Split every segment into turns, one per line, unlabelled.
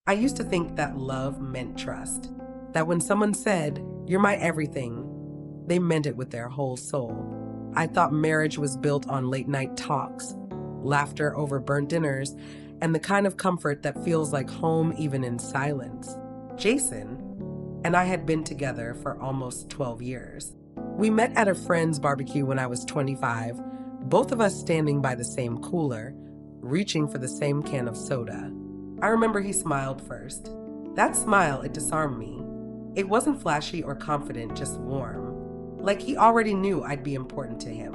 I used to think that love meant trust, that when someone said, "You're my everything," they meant it with their whole soul. I thought marriage was built on late night talks, laughter over burnt dinners, and the kind of comfort that feels like home even in silence. Jason and I had been together for almost 12 years. We met at a friend's barbecue when I was 25, both of us standing by the same cooler, reaching for the same can of soda. I remember he smiled first. That smile, it disarmed me. It wasn't flashy or confident, just warm. Like he already knew I'd be important to him.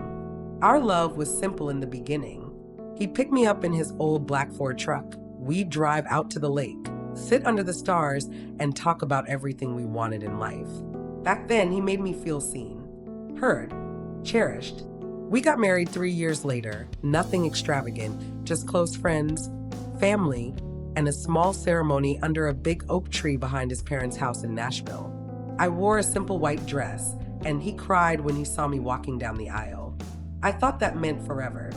Our love was simple in the beginning. He'd pick me up in his old black Ford truck. We'd drive out to the lake, sit under the stars, and talk about everything we wanted in life. Back then, he made me feel seen, heard, cherished. We got married 3 years later, nothing extravagant, just close friends, family, and a small ceremony under a big oak tree behind his parents' house in Nashville. I wore a simple white dress, and he cried when he saw me walking down the aisle. I thought that meant forever.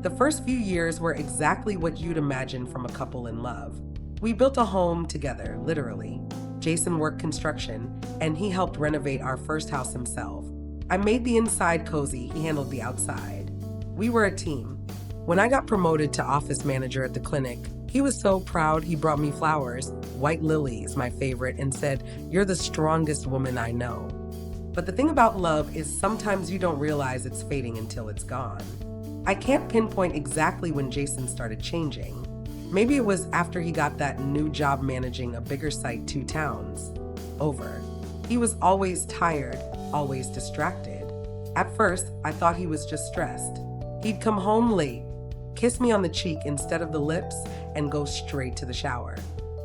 The first few years were exactly what you'd imagine from a couple in love. We built a home together, literally. Jason worked construction, and he helped renovate our first house himself. I made the inside cozy, he handled the outside. We were a team. When I got promoted to office manager at the clinic, he was so proud he brought me flowers, white lilies, my favorite, and said, "You're the strongest woman I know." But the thing about love is sometimes you don't realize it's fading until it's gone. I can't pinpoint exactly when Jason started changing. Maybe it was after he got that new job managing a bigger site 2 towns over. He was always tired, always distracted. At first, I thought he was just stressed. He'd come home late, kiss me on the cheek instead of the lips, and go straight to the shower.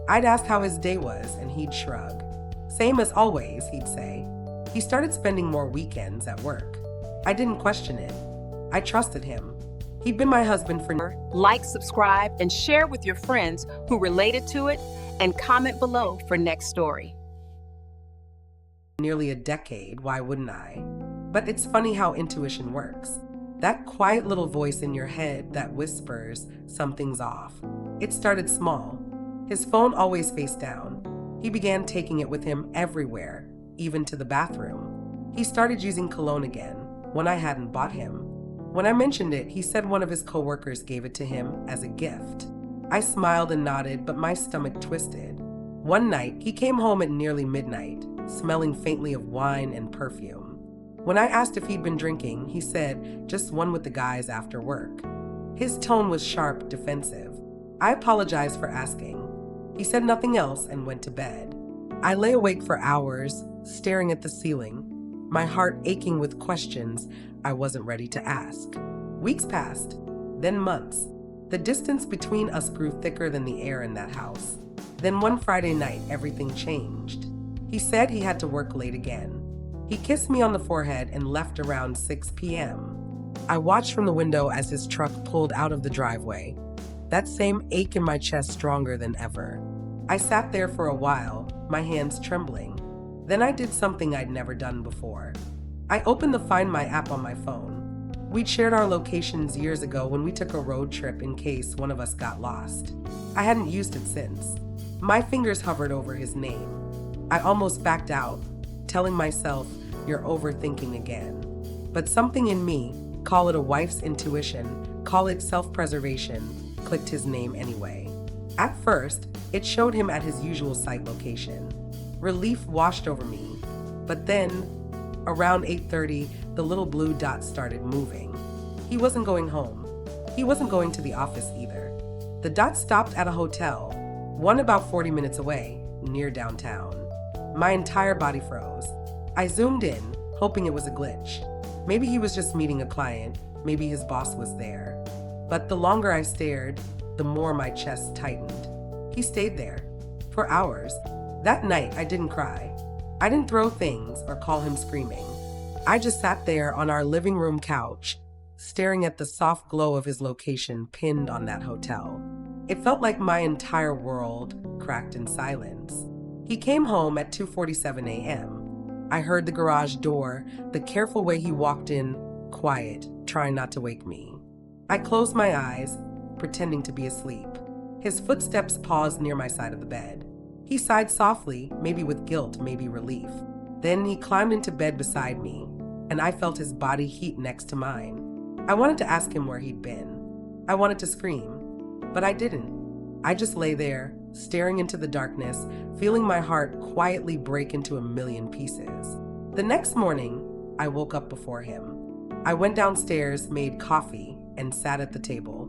I'd ask how his day was, and he'd shrug. "Same as always," he'd say. He started spending more weekends at work. I didn't question it. I trusted him. He'd been my husband for
Like, subscribe, and share with your friends who related to it, and comment below for next story.
nearly a decade, why wouldn't I? But it's funny how intuition works. That quiet little voice in your head that whispers something's off. It started small. His phone always face down. He began taking it with him everywhere, even to the bathroom. He started using cologne again, when I hadn't bought him. When I mentioned it, he said one of his coworkers gave it to him as a gift. I smiled and nodded, but my stomach twisted. One night, he came home at nearly midnight, smelling faintly of wine and perfume. When I asked if he'd been drinking, he said, "Just one with the guys after work." His tone was sharp, defensive. I apologized for asking. He said nothing else and went to bed. I lay awake for hours, staring at the ceiling, my heart aching with questions I wasn't ready to ask. Weeks passed, then months. The distance between us grew thicker than the air in that house. Then one Friday night, everything changed. He said he had to work late again. He kissed me on the forehead and left around 6 p.m. I watched from the window as his truck pulled out of the driveway, that same ache in my chest stronger than ever. I sat there for a while, my hands trembling. Then I did something I'd never done before. I opened the Find My app on my phone. We'd shared our locations years ago when we took a road trip in case one of us got lost. I hadn't used it since. My fingers hovered over his name. I almost backed out, telling myself, "You're overthinking again." But something in me, call it a wife's intuition, call it self-preservation, clicked his name anyway. At first, it showed him at his usual site location. Relief washed over me. But then, around 8:30, the little blue dot started moving. He wasn't going home. He wasn't going to the office either. The dot stopped at a hotel, one about 40 minutes away, near downtown. My entire body froze. I zoomed in, hoping it was a glitch. Maybe he was just meeting a client, maybe his boss was there. But the longer I stared, the more my chest tightened. He stayed there, for hours. That night, I didn't cry. I didn't throw things or call him screaming. I just sat there on our living room couch, staring at the soft glow of his location pinned on that hotel. It felt like my entire world cracked in silence. He came home at 2:47 a.m. I heard the garage door, the careful way he walked in, quiet, trying not to wake me. I closed my eyes, pretending to be asleep. His footsteps paused near my side of the bed. He sighed softly, maybe with guilt, maybe relief. Then he climbed into bed beside me, and I felt his body heat next to mine. I wanted to ask him where he'd been. I wanted to scream, but I didn't. I just lay there, staring into the darkness, feeling my heart quietly break into a million pieces. The next morning, I woke up before him. I went downstairs, made coffee, and sat at the table.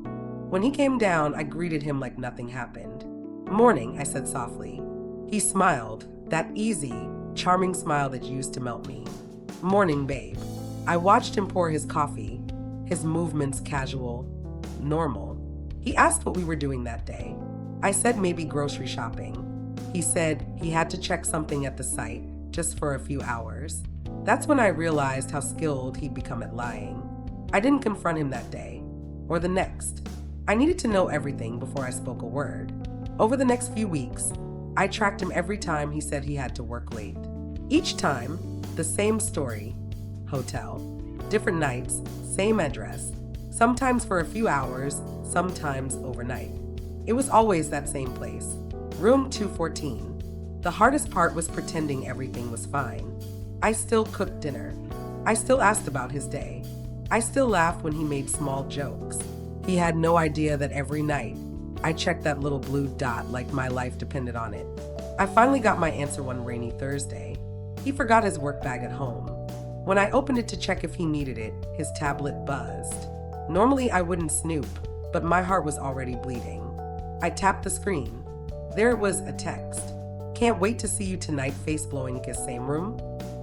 When he came down, I greeted him like nothing happened. "Morning," I said softly. He smiled, that easy, charming smile that used to melt me. "Morning, babe." I watched him pour his coffee, his movements casual, normal. He asked what we were doing that day. I said maybe grocery shopping. He said he had to check something at the site, just for a few hours. That's when I realized how skilled he'd become at lying. I didn't confront him that day, or the next. I needed to know everything before I spoke a word. Over the next few weeks, I tracked him every time he said he had to work late. Each time, the same story. Hotel. Different nights, same address. Sometimes for a few hours, sometimes overnight. It was always that same place. Room 214. The hardest part was pretending everything was fine. I still cooked dinner. I still asked about his day. I still laughed when he made small jokes. He had no idea that every night, I checked that little blue dot like my life depended on it. I finally got my answer one rainy Thursday. He forgot his work bag at home. When I opened it to check if he needed it, his tablet buzzed. Normally I wouldn't snoop, but my heart was already bleeding. I tapped the screen. There it was, a text. "Can't wait to see you tonight, face blowing, kiss same room."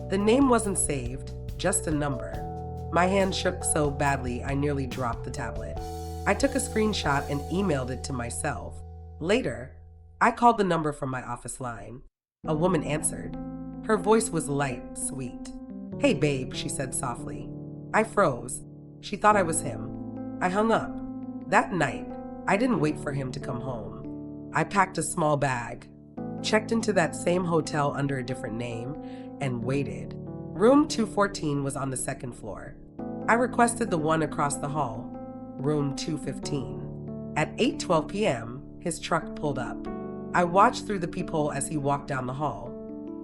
The name wasn't saved, just a number. My hand shook so badly I nearly dropped the tablet. I took a screenshot and emailed it to myself. Later, I called the number from my office line. A woman answered. Her voice was light, sweet. "Hey babe," she said softly. I froze. She thought I was him. I hung up. That night, I didn't wait for him to come home. I packed a small bag, checked into that same hotel under a different name, and waited. Room 214 was on the second floor. I requested the one across the hall, room 215. At 8:12 p.m., his truck pulled up. I watched through the peephole as he walked down the hall,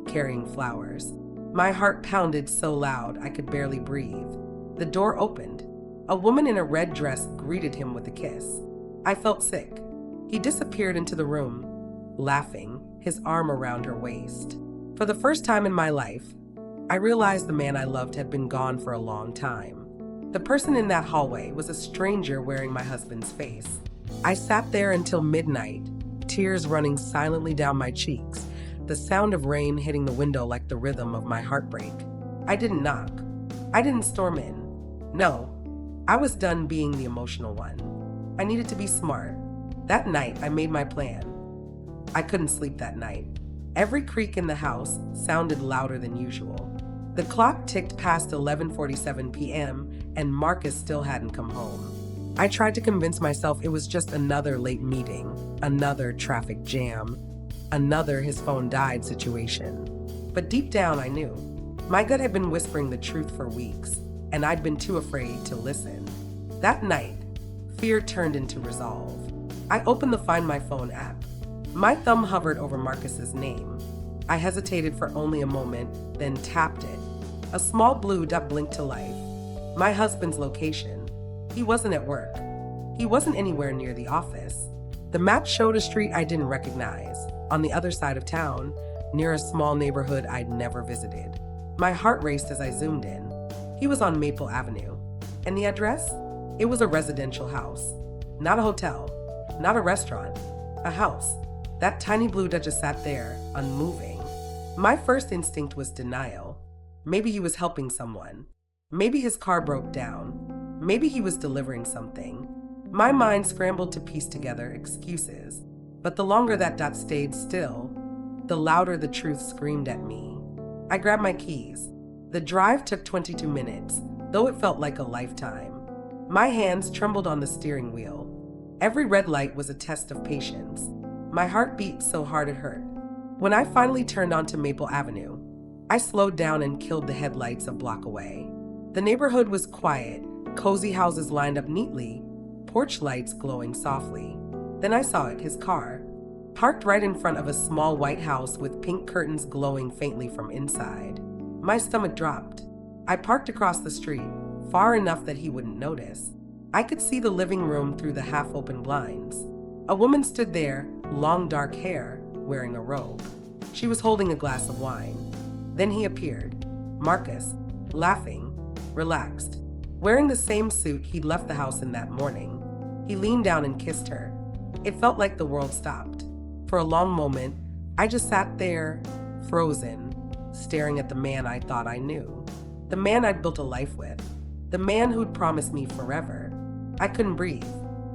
carrying flowers. My heart pounded so loud I could barely breathe. The door opened. A woman in a red dress greeted him with a kiss. I felt sick. He disappeared into the room, laughing, his arm around her waist. For the first time in my life, I realized the man I loved had been gone for a long time. The person in that hallway was a stranger wearing my husband's face. I sat there until midnight, tears running silently down my cheeks, the sound of rain hitting the window like the rhythm of my heartbreak. I didn't knock. I didn't storm in. No, I was done being the emotional one. I needed to be smart. That night, I made my plan. I couldn't sleep that night. Every creak in the house sounded louder than usual. The clock ticked past 11:47 p.m., and Marcus still hadn't come home. I tried to convince myself it was just another late meeting, another traffic jam, another his phone died situation. But deep down, I knew. My gut had been whispering the truth for weeks, and I'd been too afraid to listen. That night, fear turned into resolve. I opened the Find My Phone app. My thumb hovered over Marcus's name. I hesitated for only a moment, then tapped it. A small blue dot blinked to life. My husband's location. He wasn't at work. He wasn't anywhere near the office. The map showed a street I didn't recognize, on the other side of town, near a small neighborhood I'd never visited. My heart raced as I zoomed in. He was on Maple Avenue. And the address? It was a residential house. Not a hotel. Not a restaurant. A house. That tiny blue dot just sat there, unmoving. My first instinct was denial. Maybe he was helping someone. Maybe his car broke down. Maybe he was delivering something. My mind scrambled to piece together excuses. But the longer that dot stayed still, the louder the truth screamed at me. I grabbed my keys. The drive took 22 minutes, though it felt like a lifetime. My hands trembled on the steering wheel. Every red light was a test of patience. My heart beat so hard it hurt. When I finally turned onto Maple Avenue, I slowed down and killed the headlights a block away. The neighborhood was quiet, cozy houses lined up neatly, porch lights glowing softly. Then I saw it, his car, parked right in front of a small white house with pink curtains glowing faintly from inside. My stomach dropped. I parked across the street, far enough that he wouldn't notice. I could see the living room through the half-open blinds. A woman stood there, long dark hair, wearing a robe. She was holding a glass of wine. Then he appeared, Marcus, laughing, relaxed, wearing the same suit he'd left the house in that morning. He leaned down and kissed her. It felt like the world stopped. For a long moment, I just sat there, frozen, staring at the man I thought I knew. The man I'd built a life with. The man who'd promised me forever. I couldn't breathe.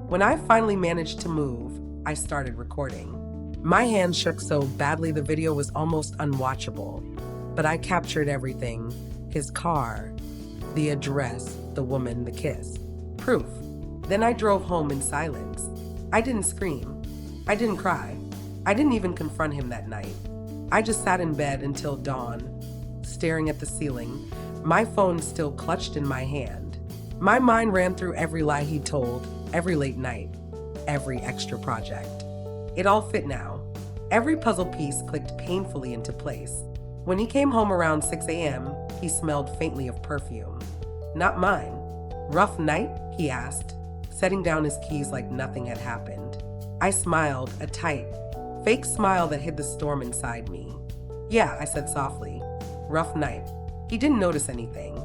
When I finally managed to move, I started recording. My hands shook so badly the video was almost unwatchable. But I captured everything. His car, the address, the woman, the kiss. Proof. Then I drove home in silence. I didn't scream. I didn't cry. I didn't even confront him that night. I just sat in bed until dawn, staring at the ceiling, my phone still clutched in my hand. My mind ran through every lie he told, every late night, every extra project. It all fit now. Every puzzle piece clicked painfully into place. When he came home around 6 a.m., he smelled faintly of perfume. Not mine. Rough night? He asked, setting down his keys like nothing had happened. I smiled, a tight, fake smile that hid the storm inside me. Yeah, I said softly. Rough night. He didn't notice anything.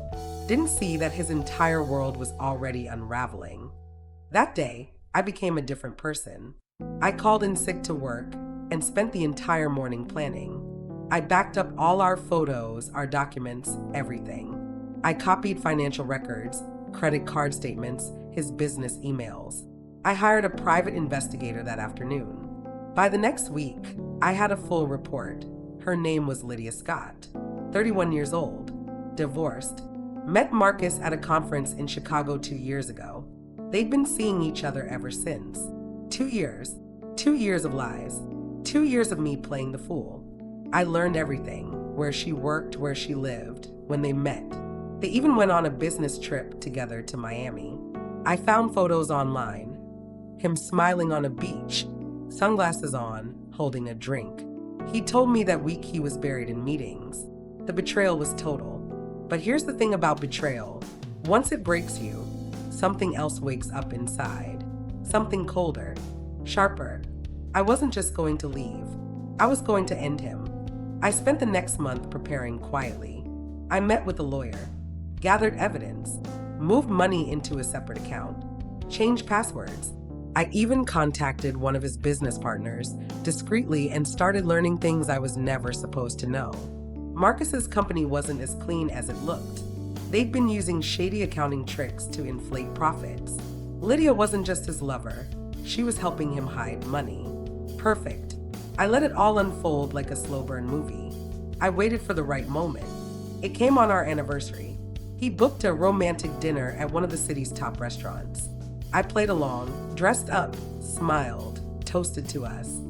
Didn't see that his entire world was already unraveling. That day, I became a different person. I called in sick to work and spent the entire morning planning. I backed up all our photos, our documents, everything. I copied financial records, credit card statements, his business emails. I hired a private investigator that afternoon. By the next week, I had a full report. Her name was Lydia Scott, 31 years old, divorced. Met Marcus at a conference in Chicago 2 years ago. They'd been seeing each other ever since. 2 years. 2 years of lies. 2 years of me playing the fool. I learned everything, where she worked, where she lived, when they met. They even went on a business trip together to Miami. I found photos online. Him smiling on a beach, sunglasses on, holding a drink. He told me that week he was buried in meetings. The betrayal was total. But here's the thing about betrayal. Once it breaks you, something else wakes up inside. Something colder, sharper. I wasn't just going to leave. I was going to end him. I spent the next month preparing quietly. I met with a lawyer, gathered evidence, moved money into a separate account, changed passwords. I even contacted one of his business partners discreetly and started learning things I was never supposed to know. Marcus's company wasn't as clean as it looked. They'd been using shady accounting tricks to inflate profits. Lydia wasn't just his lover. She was helping him hide money. Perfect. I let it all unfold like a slow burn movie. I waited for the right moment. It came on our anniversary. He booked a romantic dinner at one of the city's top restaurants. I played along, dressed up, smiled, toasted to us.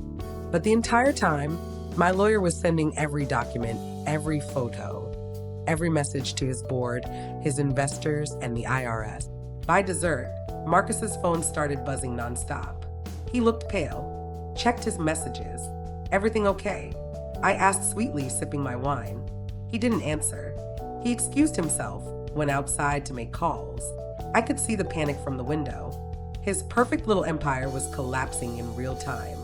But the entire time, my lawyer was sending every document, every photo, every message to his board, his investors, and the IRS. By dessert, Marcus's phone started buzzing nonstop. He looked pale, checked his messages. Everything okay? I asked sweetly, sipping my wine. He didn't answer. He excused himself, went outside to make calls. I could see the panic from the window. His perfect little empire was collapsing in real time.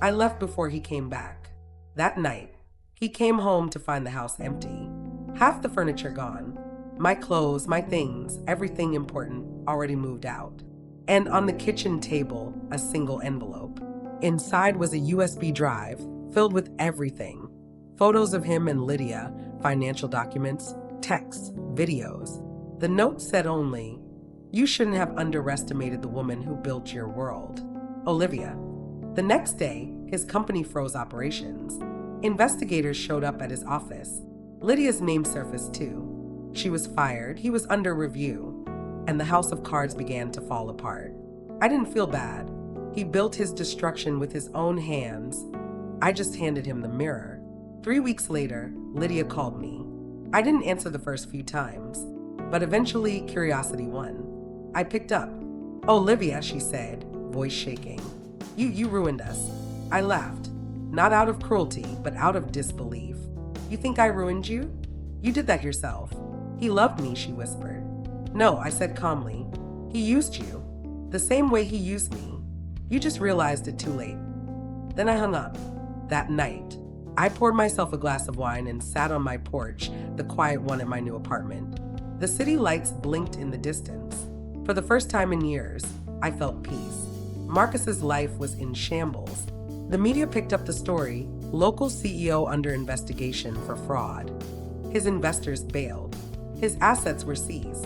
I left before he came back. That night, he came home to find the house empty. Half the furniture gone. My clothes, my things, everything important already moved out. And on the kitchen table, a single envelope. Inside was a USB drive filled with everything. Photos of him and Lydia, financial documents, texts, videos. The note said only, "You shouldn't have underestimated the woman who built your world. Olivia." The next day, his company froze operations. Investigators showed up at his office. Lydia's name surfaced too. She was fired, he was under review, and the house of cards began to fall apart. I didn't feel bad. He built his destruction with his own hands. I just handed him the mirror. 3 weeks later, Lydia called me. I didn't answer the first few times, but eventually curiosity won. I picked up. "Olivia," she said, voice shaking. You ruined us. I laughed, not out of cruelty, but out of disbelief. You think I ruined you? You did that yourself. He loved me, she whispered. No, I said calmly. He used you, the same way he used me. You just realized it too late. Then I hung up. That night, I poured myself a glass of wine and sat on my porch, the quiet one at my new apartment. The city lights blinked in the distance. For the first time in years, I felt peace. Marcus's life was in shambles. The media picked up the story, local CEO under investigation for fraud. His investors bailed. His assets were seized.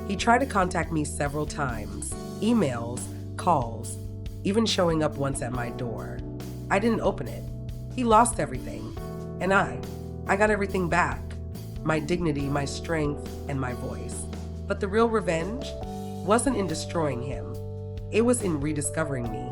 He tried to contact me several times, emails, calls, even showing up once at my door. I didn't open it. He lost everything. And I got everything back. My dignity, my strength, and my voice. But the real revenge wasn't in destroying him. It was in rediscovering me.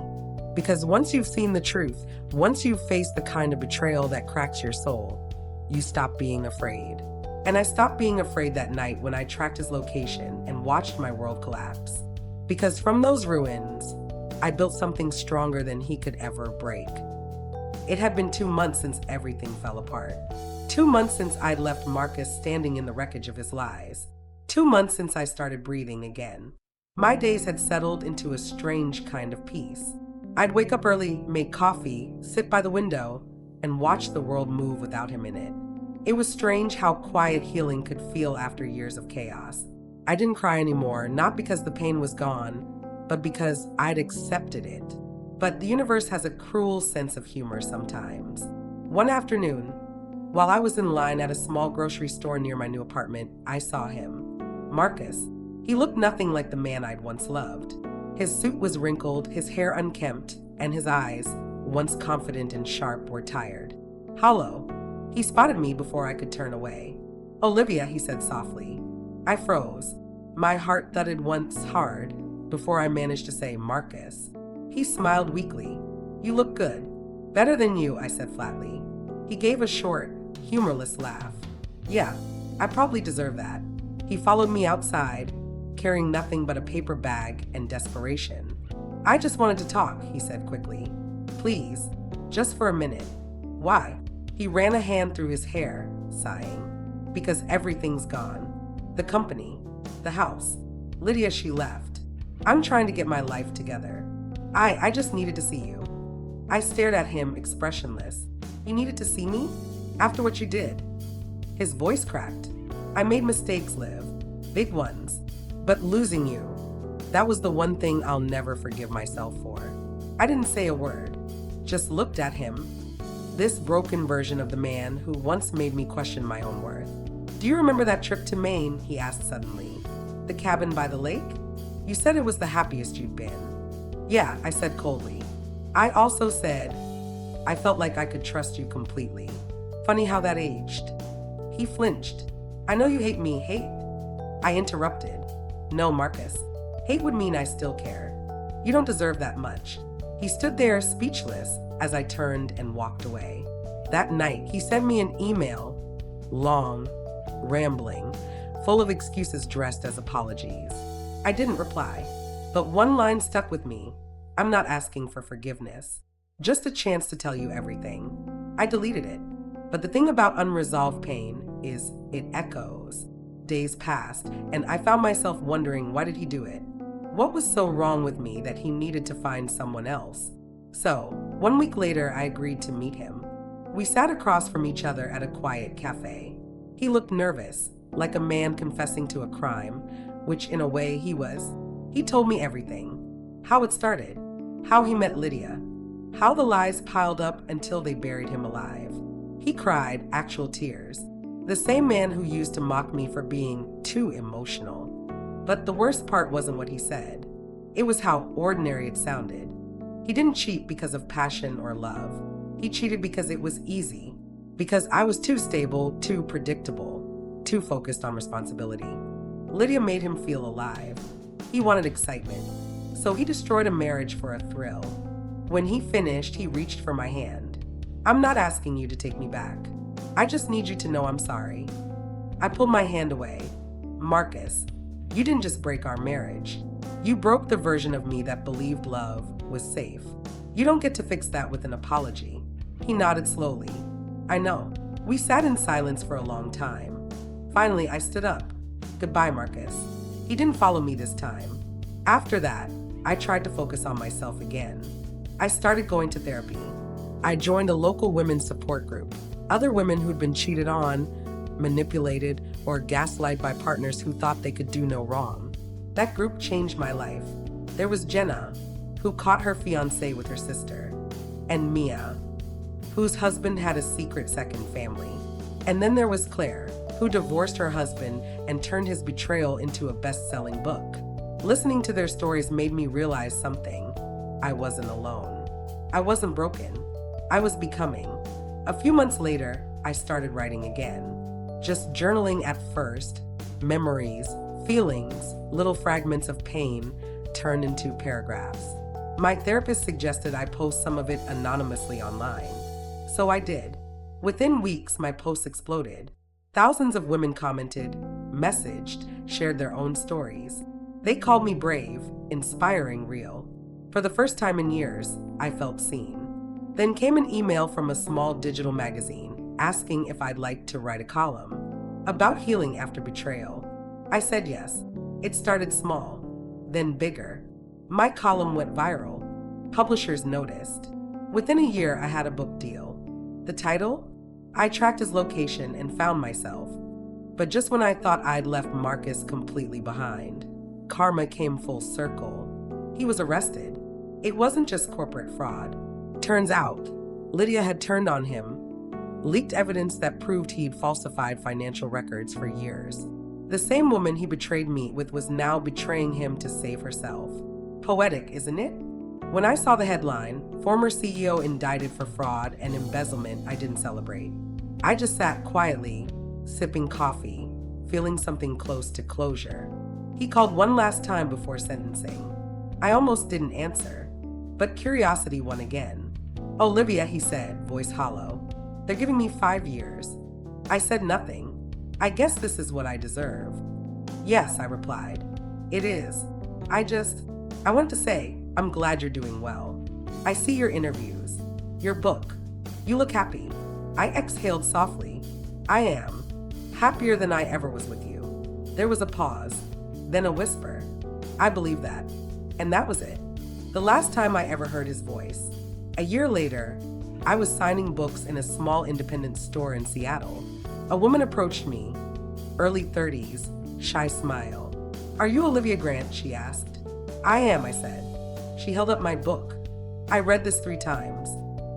Because once you've seen the truth, once you've faced the kind of betrayal that cracks your soul, you stop being afraid. And I stopped being afraid that night when I tracked his location and watched my world collapse. Because from those ruins, I built something stronger than he could ever break. It had been 2 months since everything fell apart. 2 months since I'd left Marcus standing in the wreckage of his lies. 2 months since I started breathing again. My days had settled into a strange kind of peace. I'd wake up early, make coffee, sit by the window, and watch the world move without him in it. It was strange how quiet healing could feel after years of chaos. I didn't cry anymore, not because the pain was gone, but because I'd accepted it. But the universe has a cruel sense of humor sometimes. One afternoon, while I was in line at a small grocery store near my new apartment, I saw him. Marcus. He looked nothing like the man I'd once loved. His suit was wrinkled, his hair unkempt, and his eyes, once confident and sharp, were tired. Hollow. He spotted me before I could turn away. Olivia, he said softly. I froze. My heart thudded once hard before I managed to say Marcus. He smiled weakly. You look good. Better than you, I said flatly. He gave a short, humorless laugh. Yeah, I probably deserve that. He followed me outside, carrying nothing but a paper bag and desperation. I just wanted to talk, he said quickly. Please, just for a minute. Why? He ran a hand through his hair, sighing. Because everything's gone. The company, the house. Lydia, she left. I'm trying to get my life together. I just needed to see you. I stared at him, expressionless. You needed to see me? After what you did? His voice cracked. I made mistakes, Liv. Big ones. But losing you, that was the one thing I'll never forgive myself for. I didn't say a word, just looked at him. This broken version of the man who once made me question my own worth. Do you remember that trip to Maine? He asked suddenly. The cabin by the lake? You said it was the happiest you'd been. Yeah, I said coldly. I also said, I felt like I could trust you completely. Funny how that aged. He flinched. I know you hate me, hate? I interrupted. No, Marcus. Hate would mean I still care. You don't deserve that much. He stood there speechless as I turned and walked away. That night, he sent me an email, long, rambling, full of excuses dressed as apologies. I didn't reply, but one line stuck with me. I'm not asking for forgiveness, just a chance to tell you everything. I deleted it, but the thing about unresolved pain is it echoes. Days passed, and I found myself wondering, why did he do it? What was so wrong with me that he needed to find someone else? So, 1 week later, I agreed to meet him. We sat across from each other at a quiet cafe. He looked nervous, like a man confessing to a crime, which in a way he was. He told me everything. How it started, how he met Lydia, how the lies piled up until they buried him alive. He cried actual tears. The same man who used to mock me for being too emotional. But the worst part wasn't what he said. It was how ordinary it sounded. He didn't cheat because of passion or love. He cheated because it was easy. Because I was too stable, too predictable, too focused on responsibility. Lydia made him feel alive. He wanted excitement. So he destroyed a marriage for a thrill. When he finished, he reached for my hand. I'm not asking you to take me back. I just need you to know I'm sorry. I pulled my hand away. Marcus, you didn't just break our marriage. You broke the version of me that believed love was safe. You don't get to fix that with an apology. He nodded slowly. I know. We sat in silence for a long time. Finally, I stood up. Goodbye, Marcus. He didn't follow me this time. After that, I tried to focus on myself again. I started going to therapy. I joined a local women's support group. Other women who'd been cheated on, manipulated, or gaslighted by partners who thought they could do no wrong. That group changed my life. There was Jenna, who caught her fiancé with her sister, and Mia, whose husband had a secret second family. And then there was Claire, who divorced her husband and turned his betrayal into a best-selling book. Listening to their stories made me realize something. I wasn't alone. I wasn't broken. I was becoming. A few months later, I started writing again. Just journaling at first, memories, feelings, little fragments of pain turned into paragraphs. My therapist suggested I post some of it anonymously online. So I did. Within weeks, my posts exploded. Thousands of women commented, messaged, shared their own stories. They called me brave, inspiring, real. For the first time in years, I felt seen. Then came an email from a small digital magazine asking if I'd like to write a column about healing after betrayal. I said yes. It started small, then bigger. My column went viral. Publishers noticed. Within a year, I had a book deal. The title? I tracked his location and found myself. But just when I thought I'd left Marcus completely behind, karma came full circle. He was arrested. It wasn't just corporate fraud. Turns out, Lydia had turned on him, leaked evidence that proved he'd falsified financial records for years. The same woman he betrayed me with was now betraying him to save herself. Poetic, isn't it? When I saw the headline, former CEO indicted for fraud and embezzlement, I didn't celebrate. I just sat quietly, sipping coffee, feeling something close to closure. He called one last time before sentencing. I almost didn't answer, but curiosity won again. Olivia, he said, voice hollow. They're giving me 5 years. I said nothing. I guess this is what I deserve. Yes, I replied. It is. I want to say, I'm glad you're doing well. I see your interviews, your book. You look happy. I exhaled softly. I am. Happier than I ever was with you. There was a pause, then a whisper. I believe that. And that was it. The last time I ever heard his voice. A year later, I was signing books in a small independent store in Seattle. A woman approached me, early 30s, shy smile. Are you Olivia Grant? She asked. I am, I said. She held up my book. I read this 3 times.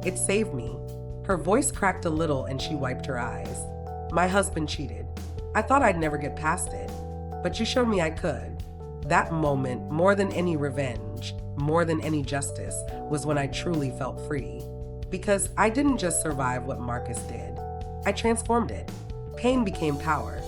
It saved me. Her voice cracked a little and she wiped her eyes. My husband cheated. I thought I'd never get past it, but you showed me I could. That moment, more than any revenge, more than any justice, was when I truly felt free. Because I didn't just survive what Marcus did. I transformed it. Pain became power.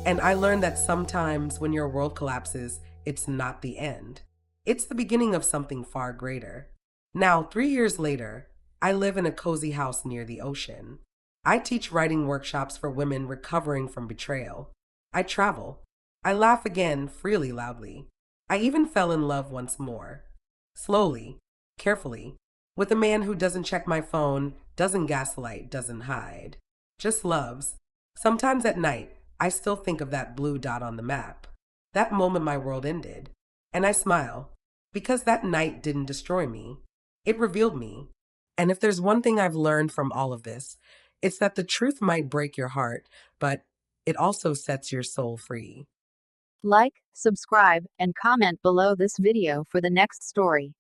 And I learned that sometimes when your world collapses, it's not the end. It's the beginning of something far greater. Now, 3 years later, I live in a cozy house near the ocean. I teach writing workshops for women recovering from betrayal. I travel. I laugh again, freely, loudly. I even fell in love once more. Slowly, carefully, with a man who doesn't check my phone, doesn't gaslight, doesn't hide. Just loves. Sometimes at night, I still think of that blue dot on the map. That moment my world ended. And I smile, because that night didn't destroy me. It revealed me. And if there's one thing I've learned from all of this, it's that the truth might break your heart, but it also sets your soul free.
Like, subscribe, and comment below this video for the next story.